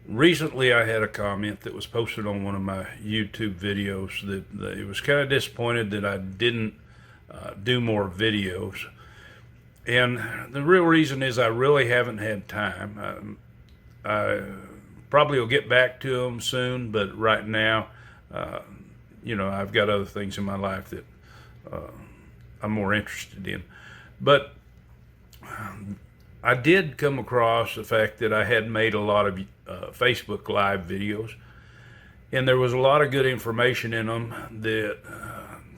Recently, I had a comment that was posted on one of my YouTube videos that it was kind of disappointed that I didn't do more videos. And the real reason is I really haven't had time. I probably will get back to them soon, but right now, I've got other things in my life that I'm more interested in. But I did come across the fact that I had made a lot of Facebook Live videos, and there was a lot of good information in them that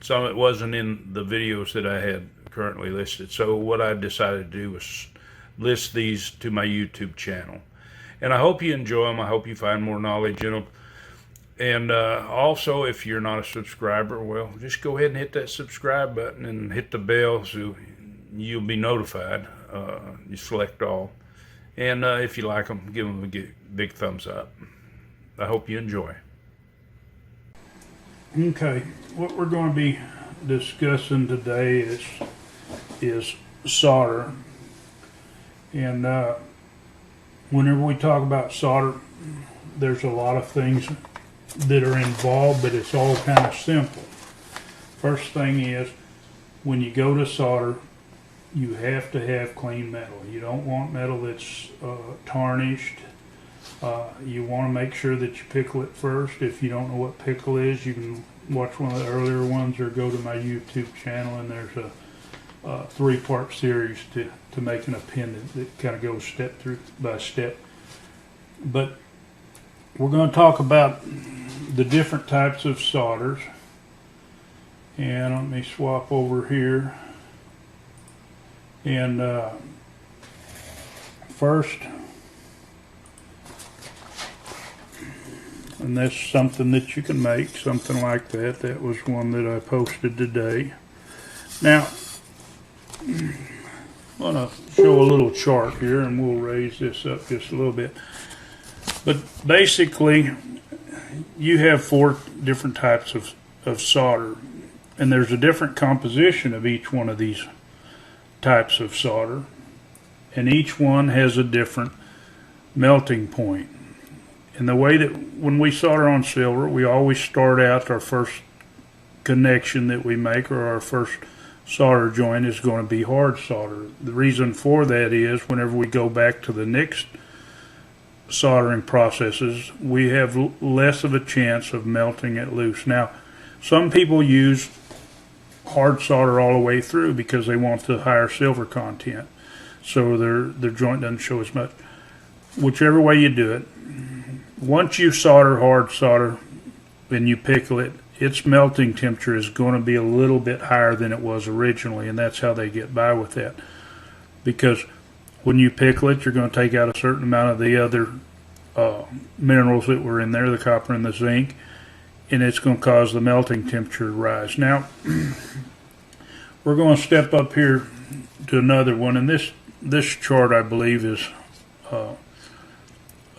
some of it wasn't in the videos that I had currently listed. So what I decided to do was list these to my YouTube channel. And I hope you enjoy them. I hope you find more knowledge in them. And also, if you're not a subscriber, well, just go ahead and hit that subscribe button and hit the bell so you'll be notified. You select all. And if you like them, give them a big thumbs up. I hope you enjoy. Okay, what we're going to be discussing today is solder. And whenever we talk about solder, there's a lot of things that are involved, but it's all kind of simple. First thing is, when you go to solder, you have to have clean metal. You don't want metal that's tarnished. You want to make sure that you pickle it first. If you don't know what pickle is, you can watch one of the earlier ones or go to my YouTube channel, and there's a three-part series to make an appendix that kind of goes step by step. But we're going to talk about the different types of solders. And let me swap over here. And first, and that's something that you can make, something like that. That was one that I posted today. Now, I'm going to show a little chart here, and we'll raise this up just a little bit. But basically, you have 4 different types of solder, and there's a different composition of each one of these types of solder, and each one has a different melting point. And the way that when we solder on silver, we always start out our first connection that we make, or our first solder joint, is going to be hard solder. The reason for that is whenever we go back to the next soldering processes, we have less of a chance of melting it loose. Now, some people use hard solder all the way through because they want the higher silver content, so their joint doesn't show as much. Whichever way you do it, once you solder hard solder and you pickle it, its melting temperature is going to be a little bit higher than it was originally, and that's how they get by with that. Because when you pickle it, you're going to take out a certain amount of the other minerals that were in there, the copper and the zinc, and it's going to cause the melting temperature to rise. Now, we're going to step up here to another one, and this chart, I believe, is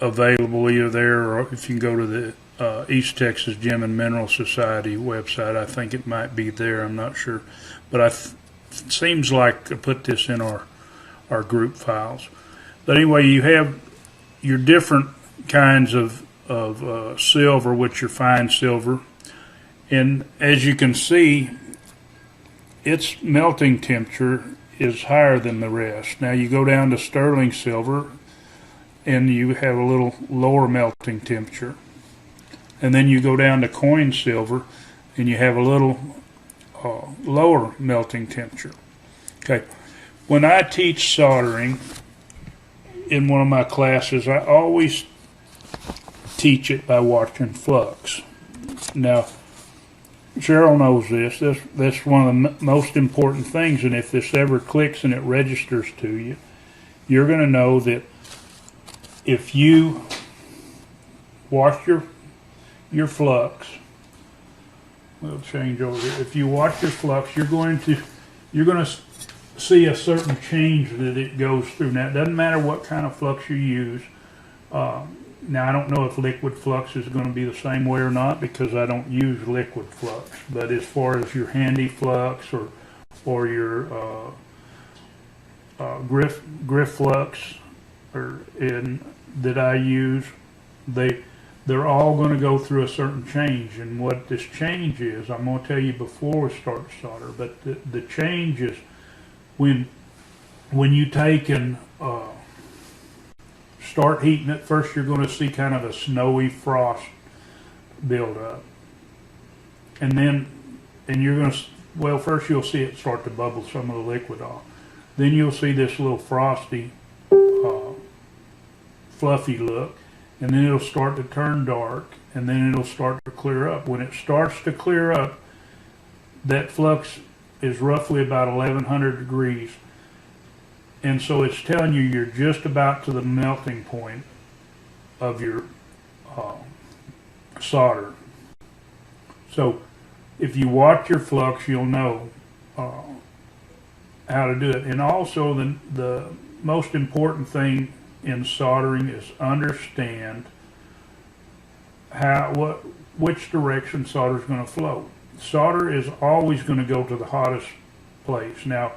available either there, or if you can go to the East Texas Gem and Mineral Society website, I think it might be there. I'm not sure, but it seems like I put this in our group files. But anyway, you have your different kinds of silver, which are fine silver, and as you can see, its melting temperature is higher than the rest. Now you go down to sterling silver, and you have a little lower melting temperature, and then you go down to coin silver, and you have a little lower melting temperature. Okay, when I teach soldering in one of my classes, I always teach it by watching flux. Now, Cheryl knows this. That's one of the most important things, and if this ever clicks and it registers to you, you're going to know that if you watch your flux, we'll change over here. If you watch your flux, you're going to see a certain change that it goes through. Now, it doesn't matter what kind of flux you use. Now, I don't know if liquid flux is going to be the same way or not, because I don't use liquid flux. But as far as your handy flux or your griff flux that I use, they're all going to go through a certain change. And what this change is, I'm going to tell you before we start to solder, but the change is when you take and start heating it, first you're going to see kind of a snowy frost build up. And you're going to, well, first you'll see it start to bubble some of the liquid off. Then you'll see this little frosty, fluffy look. And then it'll start to turn dark, and then it'll start to clear up. When it starts to clear up, that flux is roughly about 1100 degrees. And so it's telling you you're just about to the melting point of your solder. So if you watch your flux, you'll know how to do it. And also the most important thing in soldering is understand which direction solder is going to flow. Solder is always going to go to the hottest place. Now,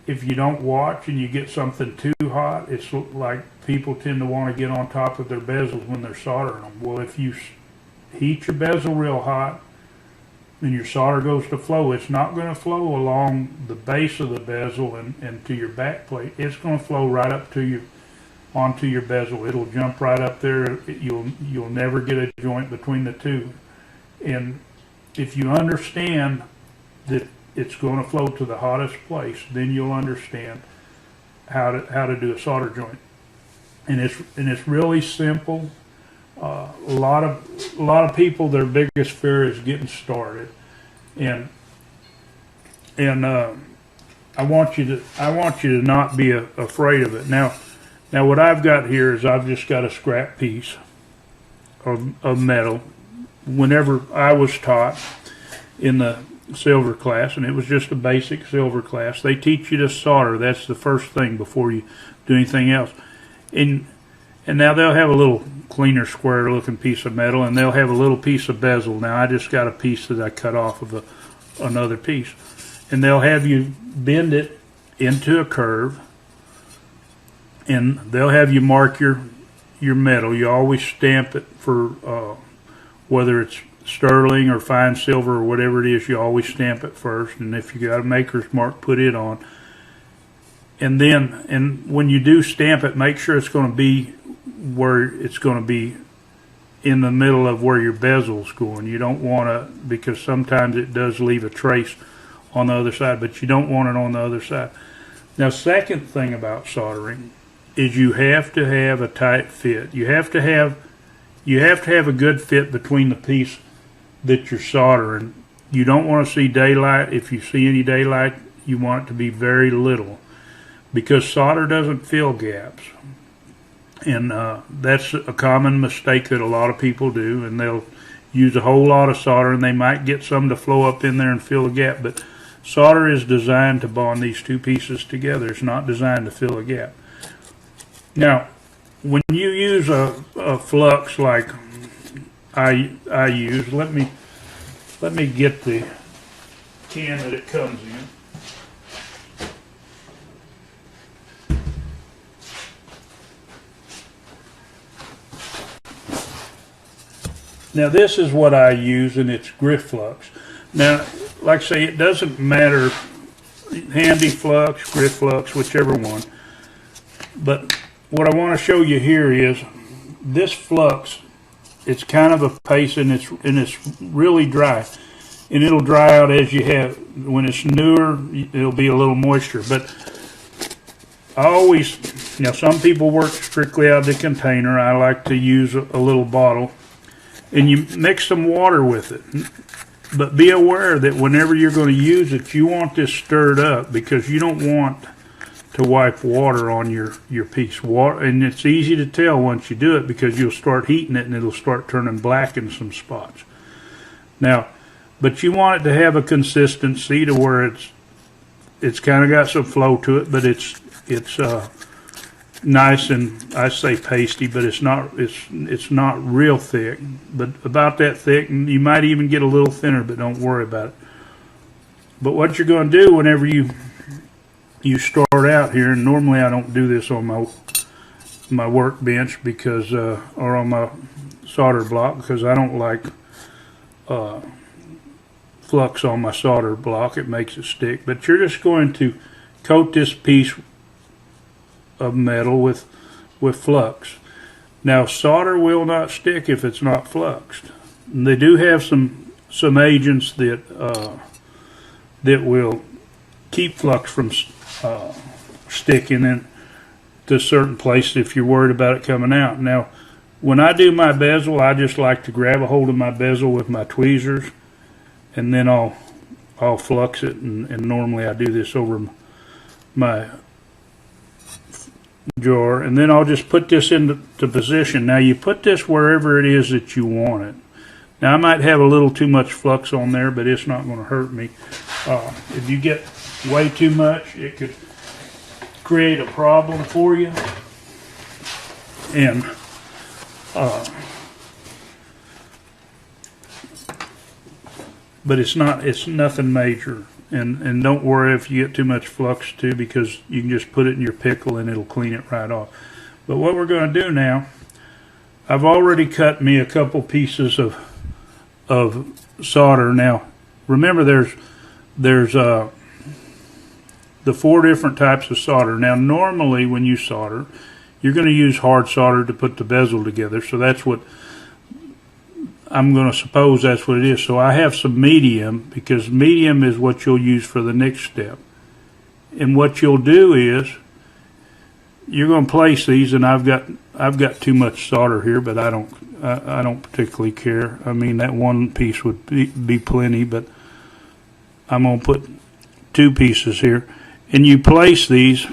if you don't watch and you get something too hot, it's like people tend to want to get on top of their bezels when they're soldering them. Well, if you heat your bezel real hot and your solder goes to flow, it's not going to flow along the base of the bezel and to your back plate. It's going to flow right up to you, onto your bezel. It'll jump right up there. You'll never get a joint between the two. And if you understand that it's going to flow to the hottest place, then you'll understand how to do a solder joint. And it's really simple. A lot of people, their biggest fear is getting started, and I want you to not be afraid of it. Now what I've got here is I've just got a scrap piece of metal. Whenever I was taught in the silver class, and it was just a basic silver class, they teach you to solder. That's the first thing before you do anything else. And now they'll have a little cleaner square looking piece of metal, and they'll have a little piece of bezel. Now I just got a piece that I cut off of another piece. And they'll have you bend it into a curve, and they'll have you mark your metal. You always stamp it for whether it's sterling or fine silver or whatever it is, you always stamp it first. And if you got a maker's mark, put it on. And when you do stamp it, make sure it's going to be where it's going to be in the middle of where your bezel's going. You don't want to, because sometimes it does leave a trace on the other side, but you don't want it on the other side. Now, second thing about soldering is you have to have a tight fit. You have to have a good fit between the piece that you're soldering. You don't want to see daylight. If you see any daylight, you want it to be very little, because solder doesn't fill gaps. And that's a common mistake that a lot of people do, and they'll use a whole lot of solder, and they might get some to flow up in there and fill a gap, but solder is designed to bond these two pieces together. It's not designed to fill a gap. Now, when you use a flux like I use, let me get the can that it comes in. Now this is what I use, and it's grit flux. Now, like I say, it doesn't matter, handy flux, grit flux, whichever one. But what I want to show you here is this flux. It's kind of a paste, and it's really dry, and it'll dry out as you have. When it's newer, it'll be a little moisture. But I always, now some people work strictly out of the container. I like to use a little bottle, and you mix some water with it. But be aware that whenever you're going to use it, you want this stirred up, because you don't want to wipe water on your piece. Water, and it's easy to tell once you do it, because you'll start heating it and it'll start turning black in some spots. Now, but you want it to have a consistency to where it's kind of got some flow to it, but it's nice, and I say pasty, but it's not real thick, but about that thick, and you might even get a little thinner, but don't worry about it. But what you're going to do whenever you start out here, and normally I don't do this on my workbench because, or on my solder block, because I don't like flux on my solder block. It makes it stick. But you're just going to coat this piece of metal with flux. Now, solder will not stick if it's not fluxed. And they do have some agents that will keep flux from sticking in to certain places if you're worried about it coming out. Now, when I do my bezel, I just like to grab a hold of my bezel with my tweezers, and then I'll flux it. And normally I do this over my jar, and then I'll just put this into position. Now, you put this wherever it is that you want it. Now, I might have a little too much flux on there, but it's not going to hurt me. If you get way too much, it could create a problem for you. And but it's nothing major. And don't worry if you get too much flux too, because you can just put it in your pickle and it'll clean it right off. But what we're going to do now, I've already cut me a couple pieces of solder. Now, remember there's the 4 different types of solder. Now, normally when you solder, you're going to use hard solder to put the bezel together. So that's what I'm going to suppose that's what it is. So I have some medium, because medium is what you'll use for the next step. And what you'll do is you're going to place these, and I've got too much solder here, but I don't particularly care. I mean, that one piece would be plenty, but I'm going to put 2 pieces here. And you place these,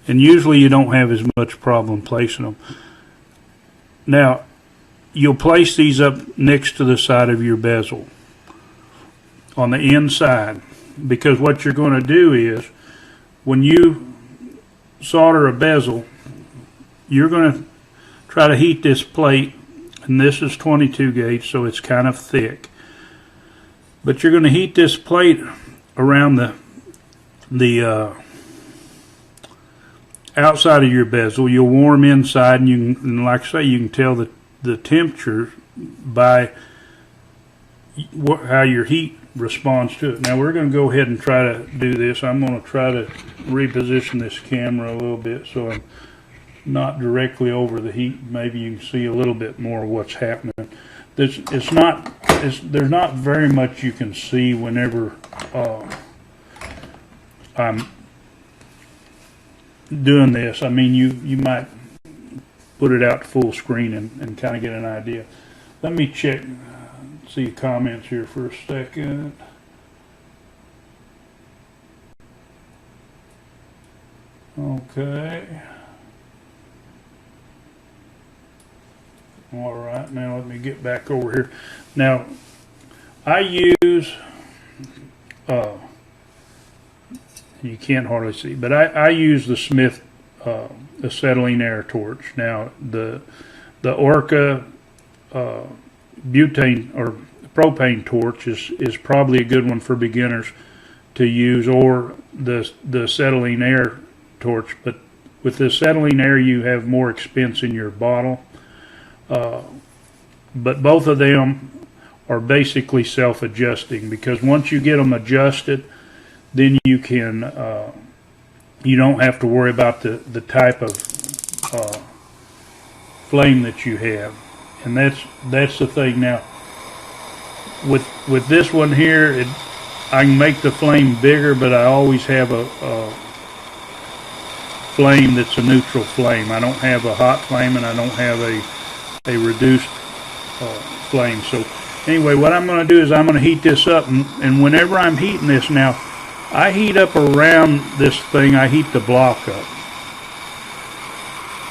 and usually you don't have as much problem placing them. Now, you'll place these up next to the side of your bezel on the inside, because what you're going to do is when you solder a bezel, you're going to try to heat this plate, and this is 22 gauge, so it's kind of thick. But you're going to heat this plate around the outside of your bezel. You'll warm inside, and you can, and like I say, you can tell the temperature by how your heat responds to it. Now we're going to go ahead and try to do this. I'm going to try to reposition this camera a little bit so I'm not directly over the heat. Maybe you can see a little bit more of what's happening. There's not very much you can see whenever I'm doing this. I mean, you might put it out to full screen and kind of get an idea. Let me check, see comments here for a second. Okay. All right, now let me get back over here. Now, I use, you can't hardly see, but I use the Smith acetylene air torch. Now, the Orca butane or propane torch is probably a good one for beginners to use, or the acetylene air torch. But with the acetylene air, you have more expense in your bottle. But both of them are basically self-adjusting, because once you get them adjusted, then you can you don't have to worry about the type of flame that you have. And that's the thing. Now with this one here, I can make the flame bigger, but I always have a flame that's a neutral flame. I don't have a hot flame, and I don't have a reduced flame. So anyway, what I'm going to do is I'm going to heat this up, and whenever I'm heating this now, I heat up around this thing. I heat the block up,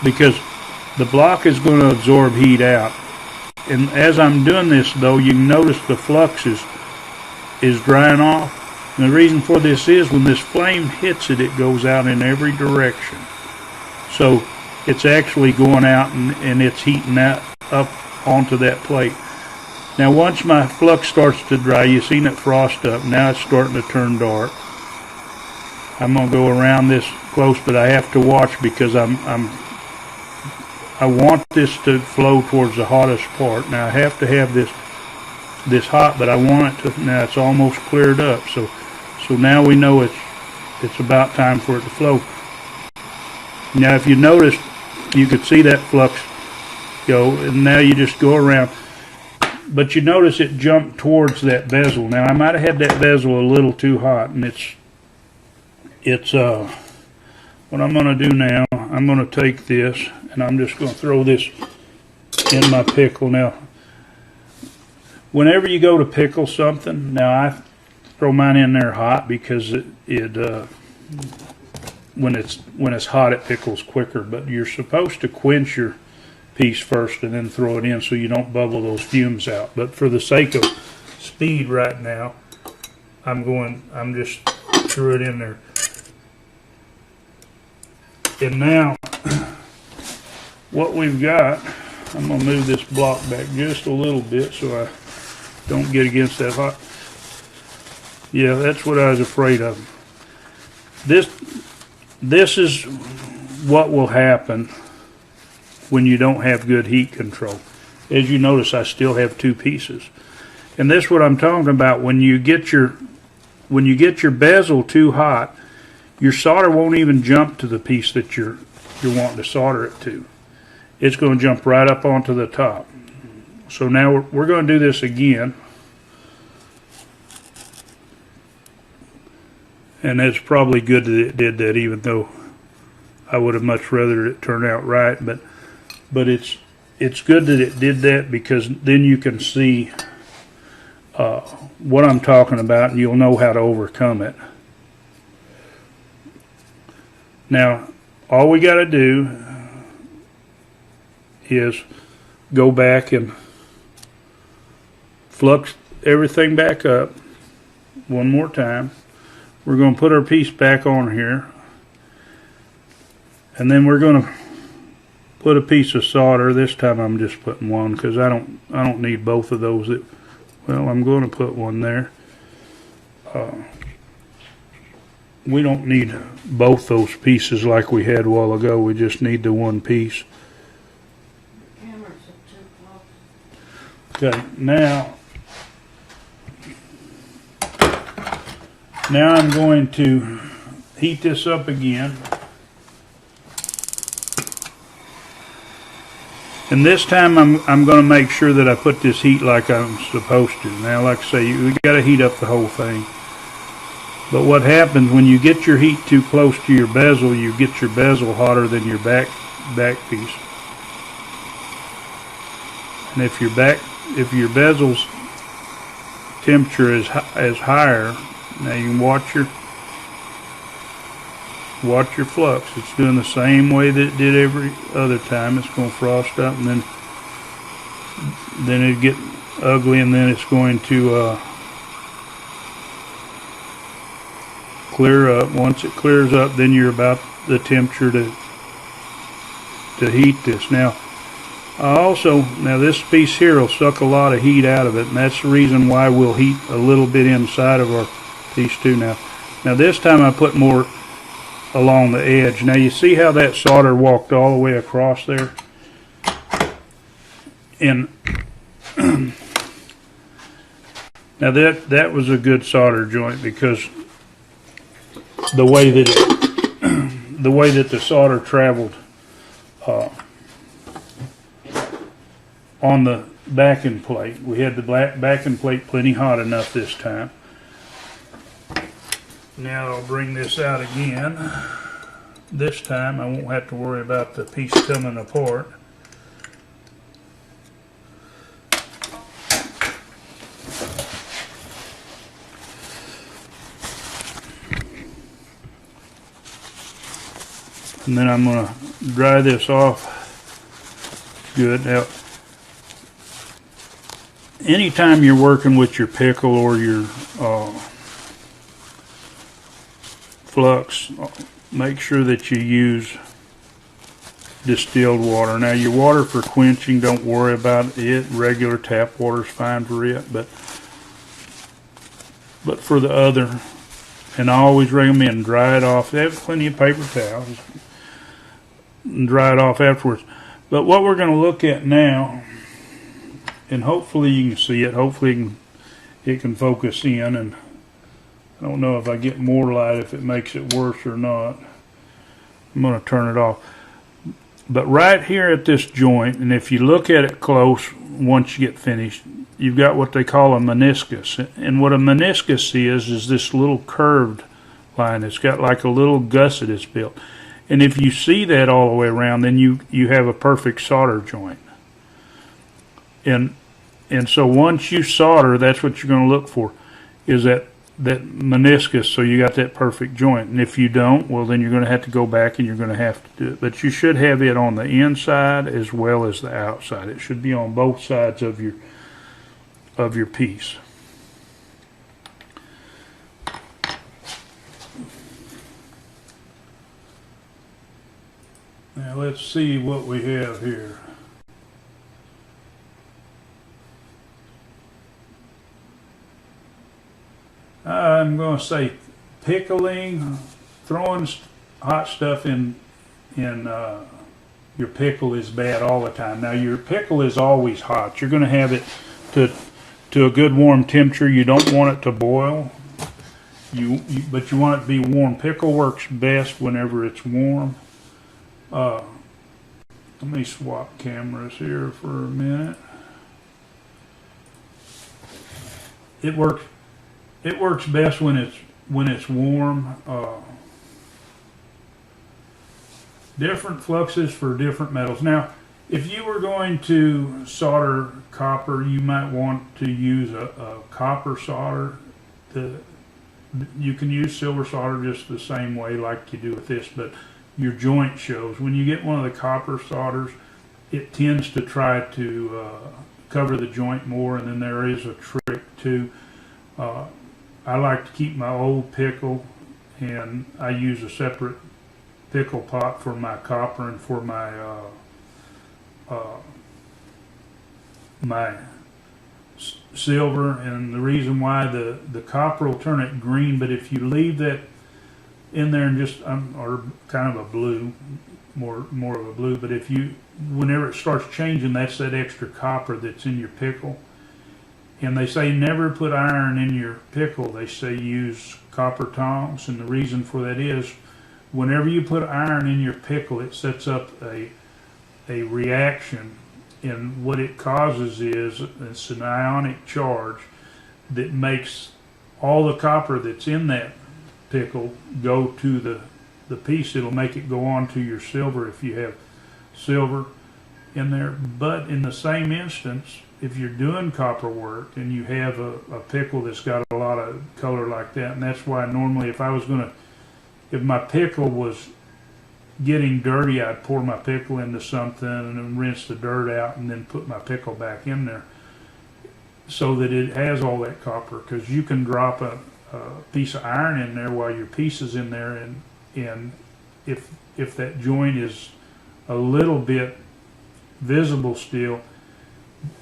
because the block is going to absorb heat out. And as I'm doing this, though, you can notice the flux is drying off. And the reason for this is when this flame hits it, it goes out in every direction. So it's actually going out, and it's heating that up onto that plate. Now, once my flux starts to dry, you've seen it frost up. Now it's starting to turn dark. I'm going to go around this close, but I have to watch, because I'm I want this to flow towards the hottest part. Now I have to have this hot, but I want it to, now it's almost cleared up. So now we know it's about time for it to flow. Now if you notice, you could see that flux go, and now you just go around. But you notice it jumped towards that bezel. Now I might have had that bezel a little too hot, and it's what I'm going to do now, I'm going to take this and I'm just going to throw this in my pickle. Now, whenever you go to pickle something, now I throw mine in there hot because when it's hot it pickles quicker. But you're supposed to quench your piece first and then throw it in so you don't bubble those fumes out. But for the sake of speed right now, I'm just threw it in there. And now what we've got, I'm going to move this block back just a little bit so I don't get against that hot. Yeah, that's what I was afraid of. This is what will happen when you don't have good heat control. As you notice, I still have two pieces. And this is what I'm talking about. When you get your bezel too hot, your solder won't even jump to the piece that you're wanting to solder it to. It's going to jump right up onto the top. So now we're going to do this again. And it's probably good that it did that, even though I would have much rather it turn out right. But it's good that it did that, because then you can see what I'm talking about, and you'll know how to overcome it. Now, all we got to do is go back and flux everything back up one more time. We're going to put our piece back on here, and then we're going to put a piece of solder. This time I'm just putting one because I don't need both of those. Well, I'm going to put one there. We don't need both those pieces like we had a while ago. We just need the one piece. Okay, now I'm going to heat this up again. And this time I'm going to make sure that I put this heat like I'm supposed to. Now, like I say, we got to heat up the whole thing. But what happens when you get your heat too close to your bezel, you get your bezel hotter than your back piece. And if your bezel's temperature is higher, now you can watch your flux. It's doing the same way that it did every other time. It's going to frost up, and then it'll get ugly, and then it's going to clear up. Once it clears up, then you're about the temperature to heat this. Now this piece here will suck a lot of heat out of it, and that's the reason why we'll heat a little bit inside of our piece too. Now this time I put more along the edge. Now you see how that solder walked all the way across there? And now that was a good solder joint, because the way that the solder traveled on the backing plate. We had the backing plate plenty hot enough this time. Now I'll bring this out again. This time I won't have to worry about the piece coming apart. And then I'm going to dry this off good. Now, anytime you're working with your pickle or your flux, make sure that you use distilled water. Now, your water for quenching, don't worry about it. Regular tap water is fine for it, but for the other, and I always recommend dry it off. They have plenty of paper towels and dry it off afterwards. But what we're going to look at now, and hopefully you can see it, hopefully it can focus in, and I don't know if I get more light if it makes it worse or not. I'm going to turn it off. But right here at this joint, and if you look at it close once you get finished, you've got what they call a meniscus. And what a meniscus is this little curved line. It's got like a little gusset it's built. And if you see that all the way around, then you have a perfect solder joint. And so once you solder, that's what you're going to look for, is that meniscus, so you got that perfect joint. And if you don't, well, then you're going to have to go back and you're going to have to do it. But you should have it on the inside as well as the outside. It should be on both sides of your piece. Now let's see what we have here. I'm going to say pickling, throwing hot stuff in your pickle is bad all the time. Now your pickle is always hot. You're going to have it to a good warm temperature. You don't want it to boil, but you want it to be warm. Pickle works best whenever it's warm. Let me swap cameras here for a minute. It works best when it's warm. Different fluxes for different metals. Now, if you were going to solder copper, you might want to use a copper solder. You can use silver solder just the same way like you do with this, but your joint shows. When you get one of the copper solders, it tends to try to cover the joint more, and then there is a trick too. I like to keep my old pickle, and I use a separate pickle pot for my copper and for my silver. And the reason why the copper will turn it green, but if you leave that in there and just or kind of a blue, more of a blue, but whenever it starts changing, that's that extra copper that's in your pickle. And they say never put iron in your pickle. They say use copper tongs, and the reason for that is whenever you put iron in your pickle, it sets up a reaction, and what it causes is it's an ionic charge that makes all the copper that's in that pickle go to the piece. It'll make it go on to your silver if you have silver in there. But in the same instance, if you're doing copper work and you have a pickle that's got a lot of color like that, and that's why normally if my pickle was getting dirty, I'd pour my pickle into something and then rinse the dirt out and then put my pickle back in there so that it has all that copper, because you can drop a piece of iron in there while your piece is in there, and if that joint is a little bit visible still,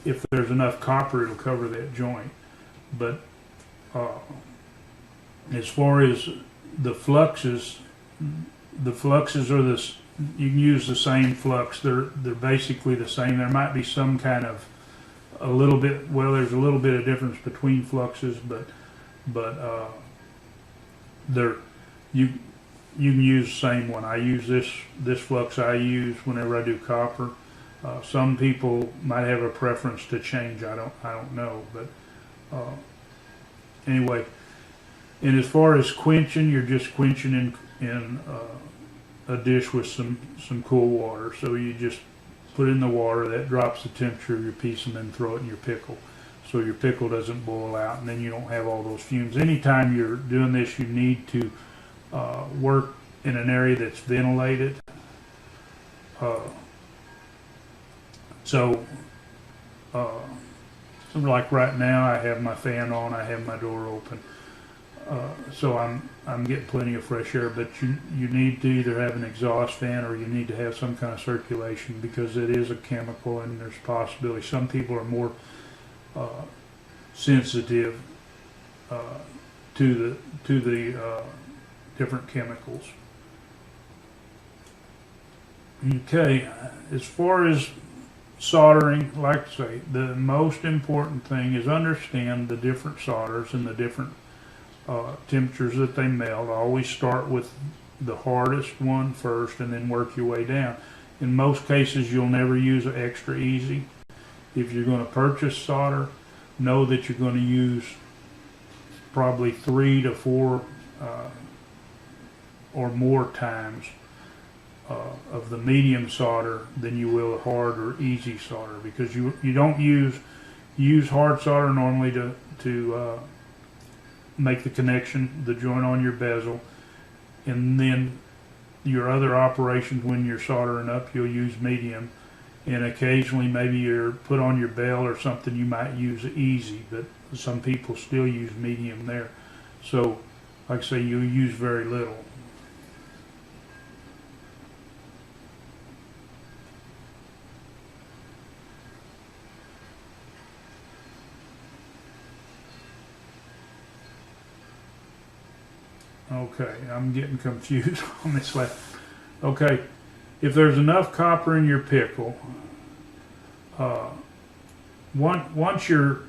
if there's enough copper, it'll cover that joint. But as far as the fluxes are this. You can use the same flux. They're basically the same. There might be some kind of there's a little bit of difference between fluxes, but you can use the same one. I use this flux I use whenever I do copper. Some people might have a preference to change. I don't know, but anyway. And as far as quenching, you're just quenching in a dish with some cool water. So you just put in the water, that drops the temperature of your piece, and then throw it in your pickle, so your pickle doesn't boil out, and then you don't have all those fumes. Anytime you're doing this, you need to work in an area that's ventilated. So like right now, I have my fan on, I have my door open, so I'm getting plenty of fresh air. But you need to either have an exhaust fan or you need to have some kind of circulation, because it is a chemical, and there's possibility. Some people are more sensitive to the different chemicals. Okay, as far as soldering, like I say, the most important thing is understand the different solders and the different temperatures that they melt. Always start with the hardest one first and then work your way down. In most cases, you'll never use an extra easy. If you're going to purchase solder, know that you're going to use probably 3 to 4 or more times of the medium solder than you will a hard or easy solder, because you don't use hard solder normally to make the connection, the joint on your bezel, and then your other operations when you're soldering up, you'll use medium, and occasionally maybe you're put on your bell or something, you might use easy, but some people still use medium there. So, like I say, you'll use very little. Okay, I'm getting confused on this last. Okay, if there's enough copper in your pickle, once your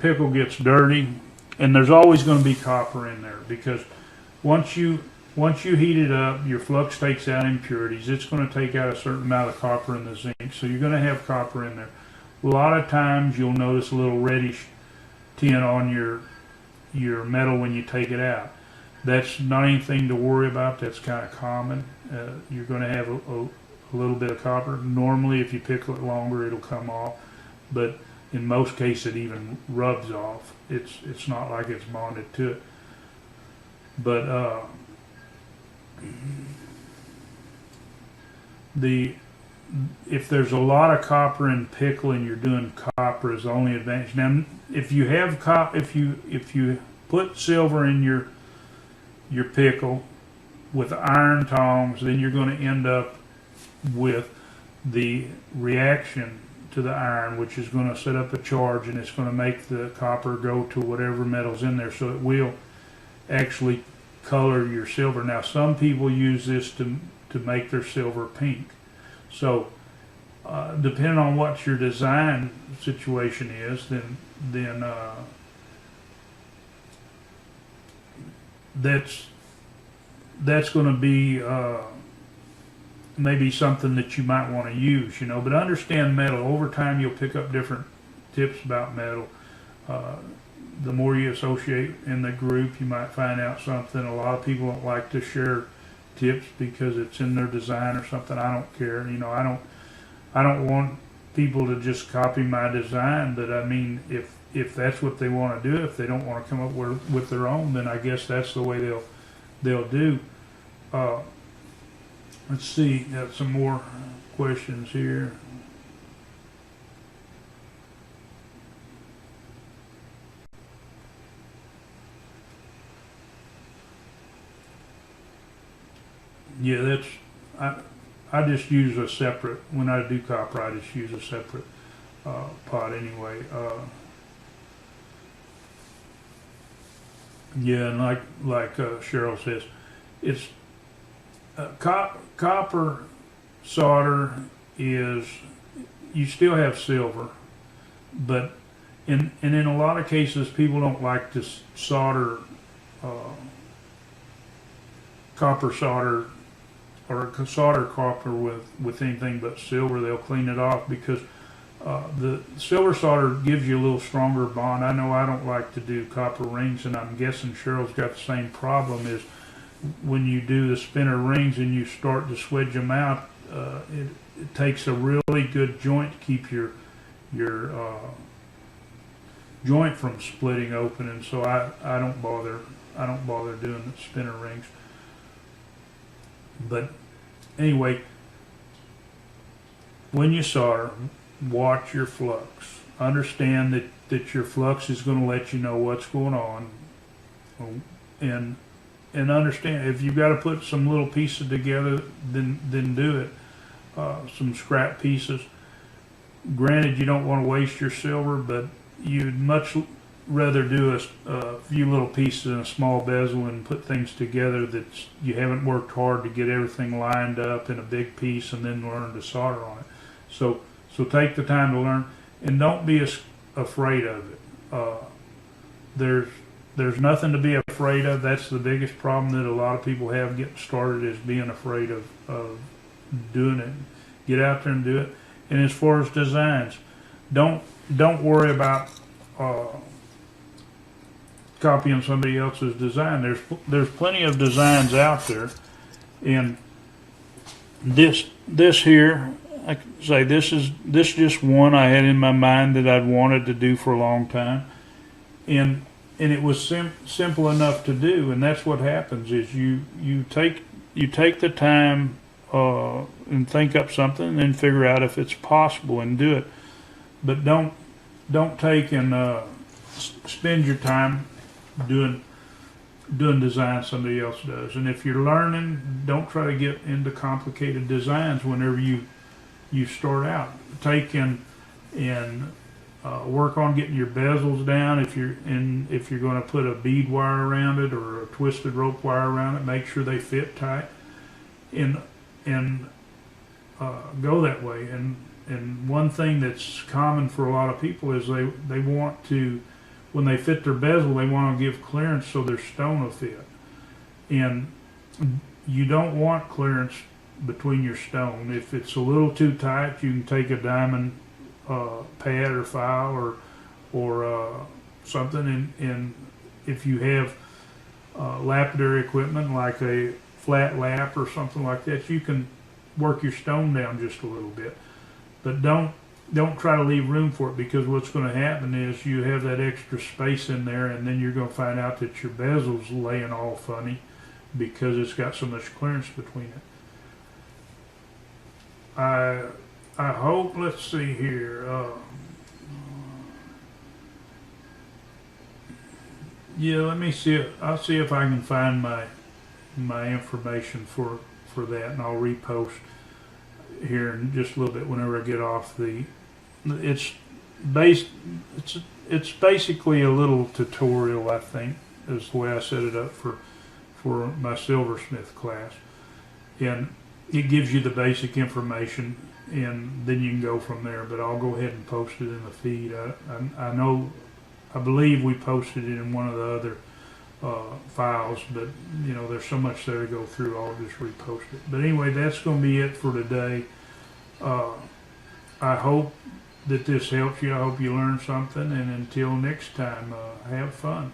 pickle gets dirty, and there's always going to be copper in there, because once you heat it up, your flux takes out impurities. It's going to take out a certain amount of copper in the zinc, so you're going to have copper in there. A lot of times you'll notice a little reddish tint on your metal when you take it out. That's not anything to worry about. That's kind of common. You're going to have a little bit of copper. Normally, if you pickle it longer, it'll come off. But in most cases, it even rubs off. It's not like it's bonded to it. But if there's a lot of copper in pickle and you're doing copper is the only advantage. Now, if you have if you put silver in your pickle with iron tongs, then you're going to end up with the reaction to the iron, which is going to set up a charge, and it's going to make the copper go to whatever metal's in there, so it will actually color your silver. Now, some people use this to make their silver pink. So, depending on what your design situation is, then that's going to be maybe something that you might want to use, But understand metal. Over time, you'll pick up different tips about metal. The more you associate in the group, you might find out something. A lot of people don't like to share tips because it's in their design or something. I don't care. I don't want people to just copy my design, but I mean, if that's what they want to do, if they don't want to come up with their own, then I guess that's the way they'll do. Let's see, got some more questions here. Yeah, I just use a separate, when I do copper, I just use a separate pot anyway. Yeah, and like Cheryl says, it's copper solder is, you still have silver, but in a lot of cases people don't like to solder copper solder or solder copper with anything but silver. They'll clean it off because the silver solder gives you a little stronger bond. I know I don't like to do copper rings, and I'm guessing Cheryl's got the same problem, is when you do the spinner rings and you start to swedge them out, it takes a really good joint to keep your joint from splitting open, and so I don't bother doing the spinner rings. But anyway, when you solder, watch your flux. Understand that your flux is going to let you know what's going on, and understand if you've got to put some little pieces together, then do it. Some scrap pieces. Granted, you don't want to waste your silver, but you'd much rather do a few little pieces in a small bezel and put things together that you haven't worked hard to get everything lined up in a big piece and then learn to solder on it. So take the time to learn, and don't be afraid of it. There's nothing to be afraid of. That's the biggest problem that a lot of people have getting started, is being afraid of doing it. Get out there and do it. And as far as designs, don't worry about copying somebody else's design. There's plenty of designs out there, and this here, I can say this is just one I had in my mind that I'd wanted to do for a long time, and it was simple enough to do. And that's what happens is you take the time and think up something and then figure out if it's possible and do it. But don't take and spend your time doing designs somebody else does. And if you're learning, don't try to get into complicated designs whenever you start out. Take and work on getting your bezels down. If you're going to put a bead wire around it or a twisted rope wire around it, make sure they fit tight, and go that way. And one thing that's common for a lot of people is they want to, when they fit their bezel, they want to give clearance so their stone will fit. And you don't want clearance between your stone. If it's a little too tight, you can take a diamond pad or file or something. And if you have lapidary equipment like a flat lap or something like that, you can work your stone down just a little bit. But don't try to leave room for it, because what's going to happen is you have that extra space in there, and then you're going to find out that your bezel's laying all funny because it's got so much clearance between it. I hope, let's see here. Yeah, let me see. I'll see if I can find my information for that, and I'll repost here in just a little bit whenever I get off the. It's basically a little tutorial, I think, is the way I set it up for my silversmith class, and it gives you the basic information, and then you can go from there. But I'll go ahead and post it in the feed. I believe we posted it in one of the other files, but there's so much there to go through. I'll just repost it. But anyway, that's going to be it for today. I hope that this helps you. I hope you learned something, and until next time, have fun.